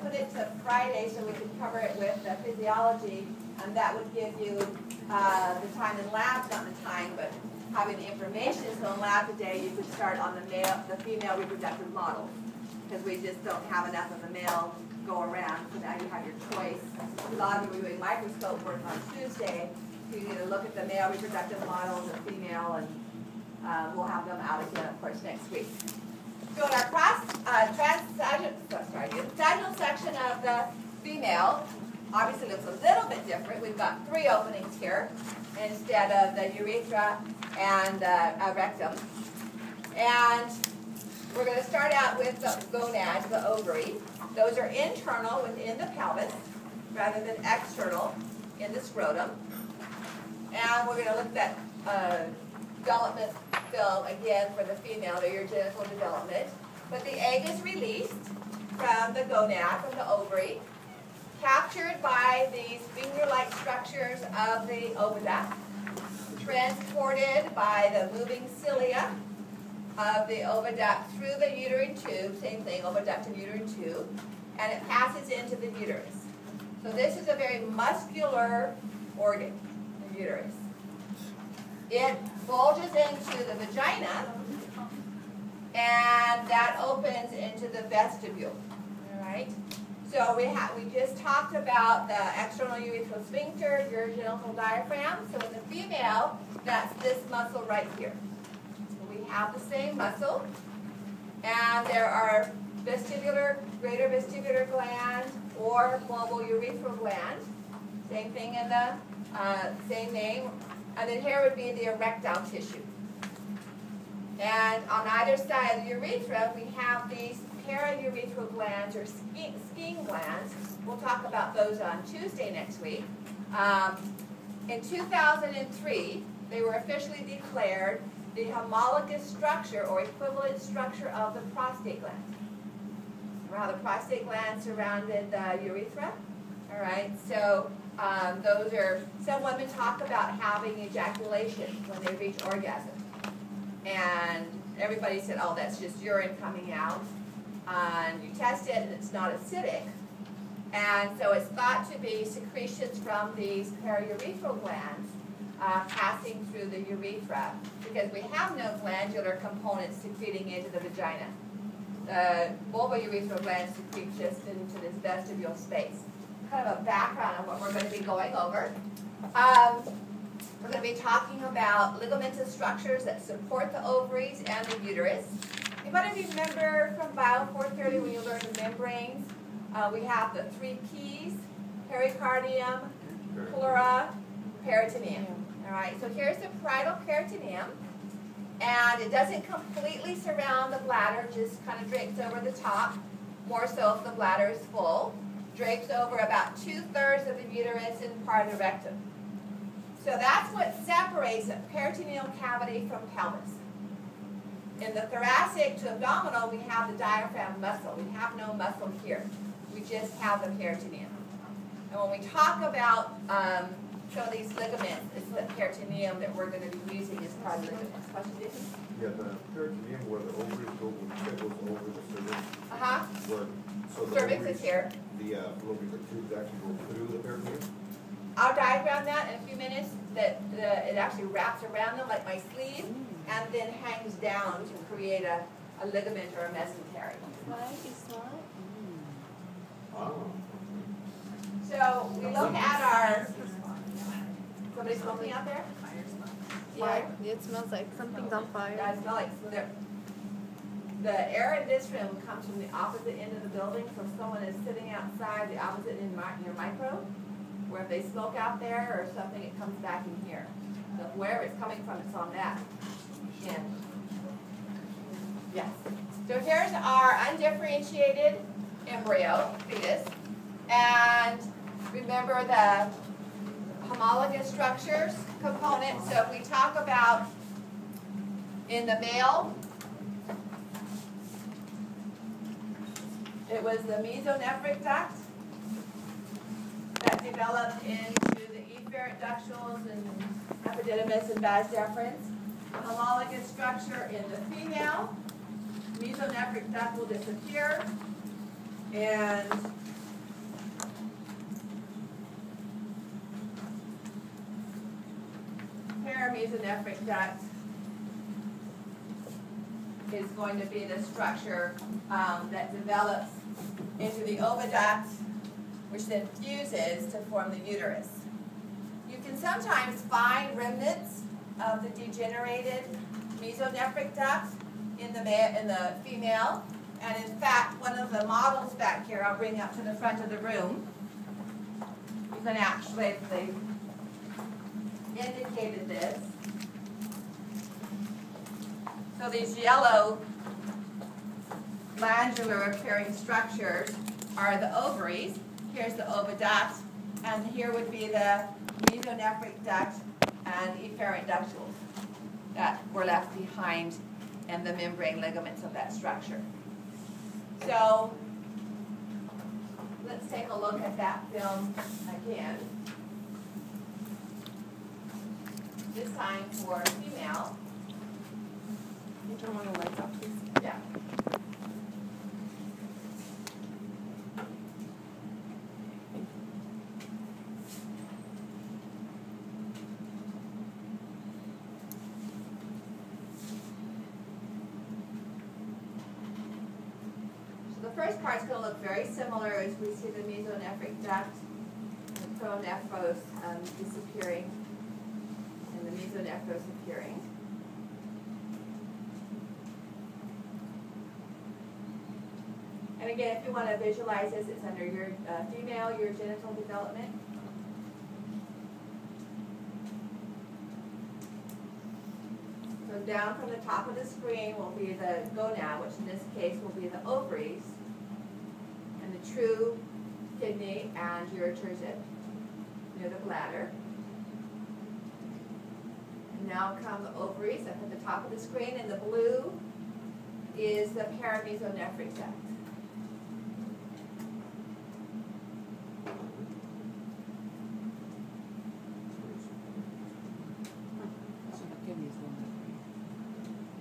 put it to Friday so we can cover it with physiology, and that would give you the time in labs, not the time, but having the information. So in lab today, you could start on the female reproductive model, because we just don't have enough of the male go around. So now you have your choice. A lot of you were doing microscope work on Tuesday. So you need to look at the male reproductive model and the female, and we'll have them out again, of course, next week. So in our vaginal section of the female, obviously looks a little bit different. We've got 3 openings here instead of the urethra and rectum. And we're going to start out with the gonad, the ovary. Those are internal within the pelvis rather than external in the scrotum. And we're going to look at development film again for the female, the urogenital development. But the egg is released from the gonad, from the ovary, captured by these finger-like structures of the oviduct, transported by the moving cilia of the oviduct through the uterine tube, same thing, oviduct and uterine tube, and it passes into the uterus. So this is a very muscular organ, the uterus. It bulges into the vagina, and that opens into the vestibule. All right. So we just talked about the external urethral sphincter, urogenital diaphragm. So in the female, that's this muscle right here. So we have the same muscle, and there are greater vestibular gland or global urethral gland. Same thing in the same name. And then here would be the erectile tissue. And on either side of the urethra, we have these paraurethral glands or skiing glands. We'll talk about those on Tuesday next week. In 2003, they were officially declared the homologous structure or equivalent structure of the prostate gland. Remember how the prostate gland surrounded the urethra? All right, so those are, some women talk about having ejaculation when they reach orgasm. And everybody said, oh, that's just urine coming out. And you test it and it's not acidic. And so it's thought to be secretions from these paraurethral glands passing through the urethra, because we have no glandular components secreting into the vagina. The vulvourethral glands secrete just into this vestibule space. Kind of a background on what we're going to be going over. We're going to be talking about ligamentous structures that support the ovaries and the uterus. Anybody remember from Bio 430 when you learned the membranes? We have the 3 P's: pericardium, pleura, peritoneum. All right, so here's the parietal peritoneum. And it doesn't completely surround the bladder, just kind of drapes over the top, more so if the bladder is full. Drapes over about 2/3 of the uterus and part of the rectum. So that's what separates the peritoneal cavity from pelvis. In the thoracic to abdominal, we have the diaphragm muscle. We have no muscle here. We just have the peritoneum. And when we talk about some of these ligaments, it's the peritoneum that we're going to be using as part of the ligaments. Question, Jason? Yeah, the peritoneum where the ovaries go, goes over the cervix. So the cervix ovaries, is here. The fallopian tubes actually go through the peritoneum. I'll diagram that in a few minutes, that it actually wraps around them like my sleeve and then hangs down to create a ligament or a mesentery. Oh. So we look at our, somebody smoking out there? Yeah, it smells like something's on fire. Yeah, it smells like, so the air in this room comes from the opposite end of the building, so if someone is sitting outside the opposite end near micro, where if they smoke out there or something, it comes back in here. So wherever it's coming from, it's on that end. Yes. So here's our undifferentiated embryo, fetus. And remember the homologous structures component. So if we talk about in the male, it was the mesonephric duct that developed into the efferent ductules and epididymis and vas deferens. The homologous structure in the female, mesonephric duct will disappear. And paramesonephric duct is going to be the structure that develops into the oviduct, which then fuses to form the uterus. You can sometimes find remnants of the degenerated mesonephric duct in the female, and in fact, one of the models back here, I'll bring up to the front of the room. You can actually, they indicated this. So these yellow glandular appearing structures are the ovaries. Here's the oviduct, and here would be the mesonephric duct and efferent ductules that were left behind and the membrane ligaments of that structure. So let's take a look at that film again. This time for female. Can you turn one of the lights off, please? Yeah. So the first part's going to look very similar as we see the mesonephric duct, the pronephros disappearing, and the mesonephros appearing. And again, if you want to visualize this, it's under your female, your genital development. So down from the top of the screen will be the gonad, which in this case will be the ovaries, and the true kidney and your turgid near the bladder. And now come the ovaries up at the top of the screen, and the blue is the paramesonephric duct.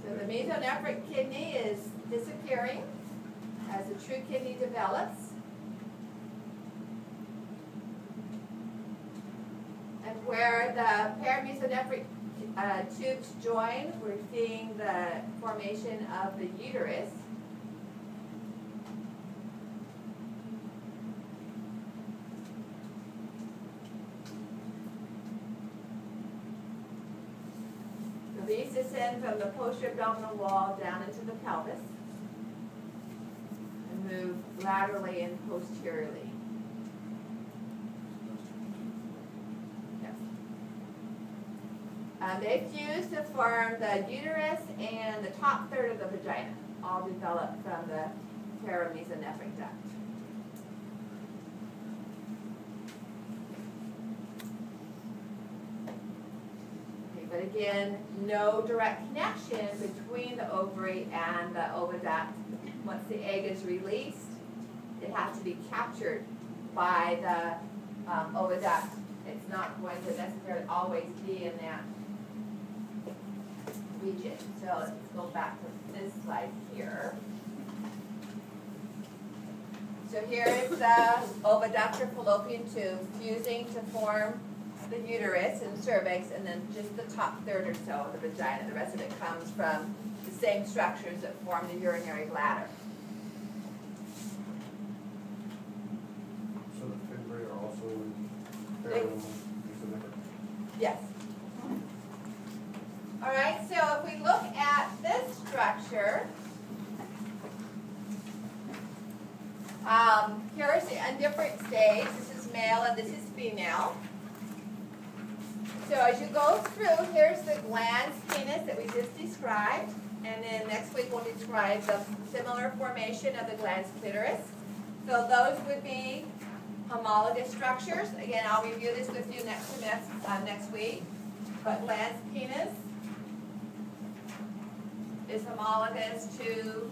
So the mesonephric kidney is disappearing as the true kidney develops. And where the paramesonephric tubes join, we're seeing the formation of the uterus. So these descend from the posterior abdominal wall down into the pelvis and move laterally and posteriorly. They fuse to form the uterus and the top third of the vagina, all developed from the paramesonephric duct. Okay, but again, no direct connection between the ovary and the oviduct. Once the egg is released, it has to be captured by the oviduct. It's not going to necessarily always be in that region. So let's go back to this slide here. So here is the oviductor fallopian tube fusing to form the uterus and cervix, and then just the top third or so of the vagina. The rest of it comes from the same structures that form the urinary bladder. So the fibulae are also Yes. All right, so if we look at this structure, here's a different stage. This is male and this is female. So as you go through, here's the glans penis that we just described, and then next week we'll describe the similar formation of the glans clitoris. So those would be homologous structures. Again, I'll review this with you next week. But glans penis is homologous to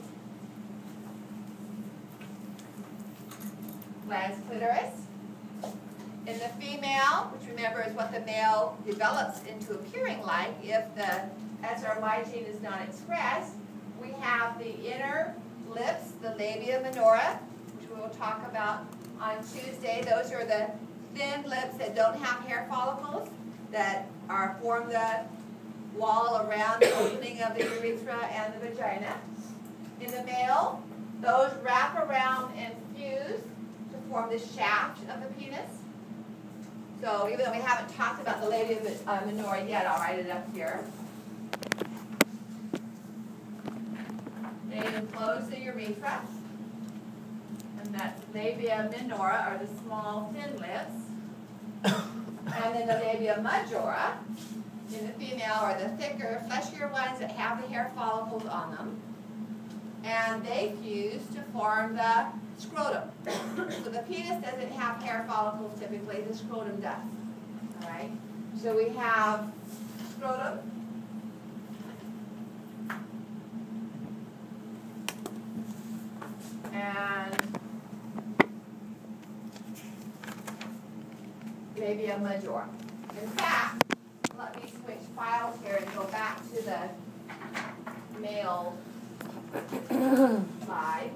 glans clitoris. In the female, which remember is what the male develops into appearing like if the SRY gene is not expressed, we have the inner lips, the labia minora, which we will we'll talk about on Tuesday. Those are the thin lips that don't have hair follicles that form the wall around the opening of the urethra and the vagina. In the male, those wrap around and fuse to form the shaft of the penis. So even though we haven't talked about the labia minora yet, I'll write it up here. They enclose the urethra, and that's labia minora, or the small thin lips. And then the labia majora in the female are the thicker, fleshier ones that have the hair follicles on them. And they fuse to form the scrotum. So the penis doesn't have hair follicles typically, the scrotum does. All right? So we have scrotum. And labia majora. In fact, let me switch files here and go back to the male slide.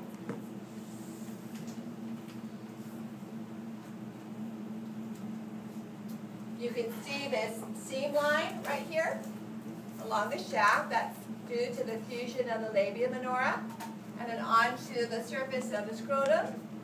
You can see this seam line right here along the shaft. That's due to the fusion of the labia minora. And then onto the surface of the scrotum.